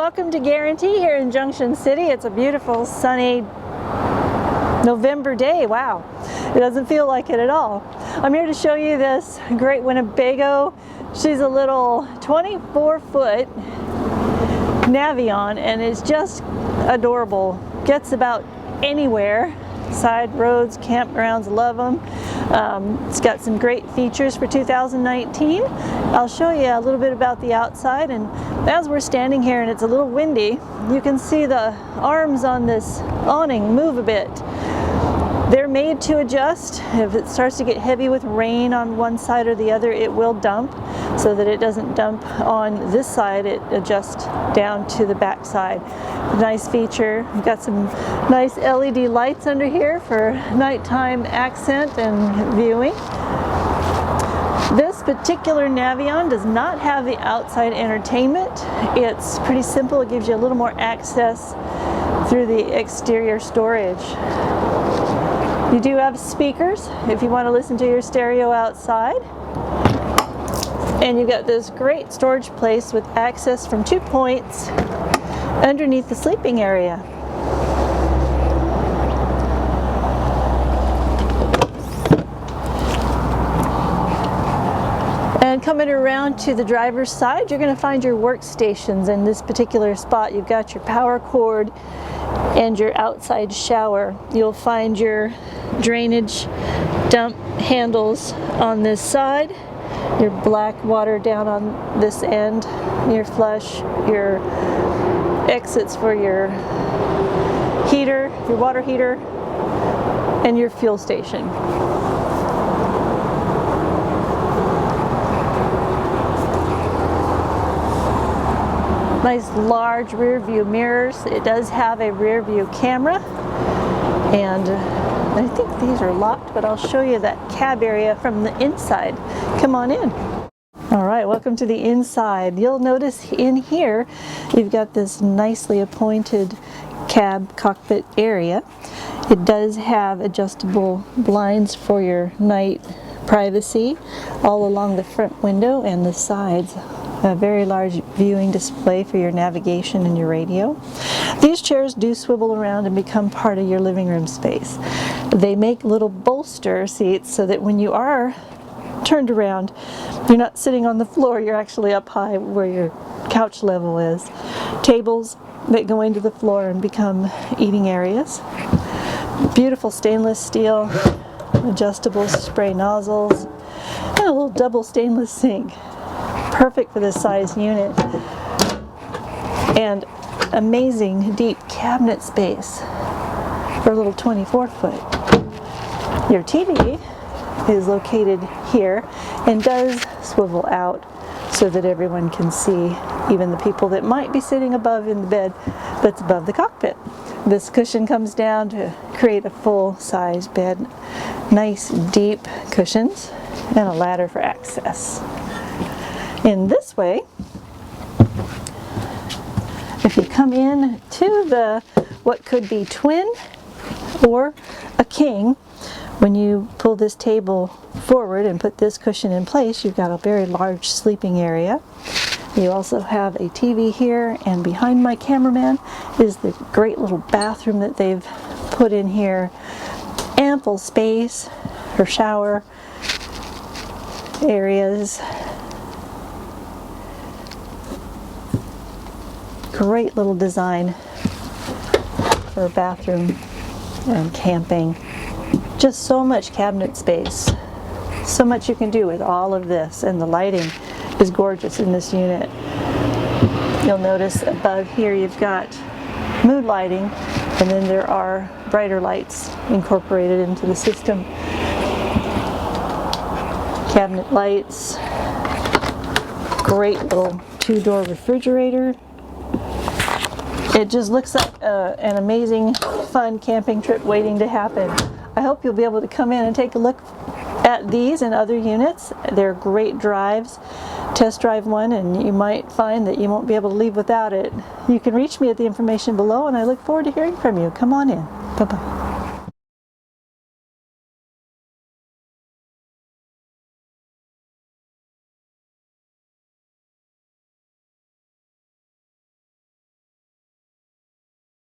Welcome to Guarantee here in Junction City. It's a beautiful sunny November day. Wow, it doesn't feel like it at all. I'm here to show you this great Winnebago. She's a little 24-foot Navion and it's just adorable. Gets about anywhere. Side roads, campgrounds, love them. It's got some great features for 2019. I'll show you a little bit about the outside, and as we're standing here and it's a little windy, you can see the arms on this awning move a bit. They're made to adjust. If it starts to get heavy with rain on one side or the other, it will dump, so that it doesn't dump on this side, it adjusts down to the back side. Nice feature. We've got some nice LED lights under here for nighttime accent and viewing. This particular Navion does not have the outside entertainment. It's pretty simple. It gives you a little more access through the exterior storage. You do have speakers if you want to listen to your stereo outside. And you've got this great storage place with access from 2 points underneath the sleeping area. And coming around to the driver's side, you're going to find your workstations. In this particular spot, you've got your power cord and your outside shower. You'll find your drainage dump handles on this side, your black water down on this end, your flush, your exits for your heater, your water heater, and your fuel station. Nice large rear view mirrors. It does have a rear view camera, and I think these are locked, but I'll show you that cab area from the inside. Come on in. All right, welcome to the inside. You'll notice in here you've got this nicely appointed cab cockpit area. It does have adjustable blinds for your night privacy all along the front window and the sides. A very large viewing display for your navigation and your radio. These chairs do swivel around and become part of your living room space. They make little bolster seats so that when you are turned around, you're not sitting on the floor, you're actually up high where your couch level is. Tables that go into the floor and become eating areas. Beautiful stainless steel, adjustable spray nozzles, and a little double stainless sink. Perfect for this size unit. And amazing deep cabinet space for a little 24-foot. Your TV is located here and does swivel out so that everyone can see, even the people that might be sitting above in the bed that's above the cockpit. This cushion comes down to create a full-size bed. Nice deep cushions and a ladder for access. In this way, if you come in to the what could be twin or a king, when you pull this table forward and put this cushion in place, you've got a very large sleeping area. You also have a TV here, and behind my cameraman is the great little bathroom that they've put in here. Ample space for shower areas. Great little design for a bathroom and camping. Just so much cabinet space. So much you can do with all of this, and the lighting is gorgeous in this unit. You'll notice above here you've got mood lighting, and then there are brighter lights incorporated into the system. Cabinet lights. Great little two-door refrigerator. It just looks like an amazing, fun camping trip waiting to happen. I hope you'll be able to come in and take a look at these and other units. They're great drives. Test drive one and you might find that you won't be able to leave without it. You can reach me at the information below, and I look forward to hearing from you. Come on in. Bye-bye.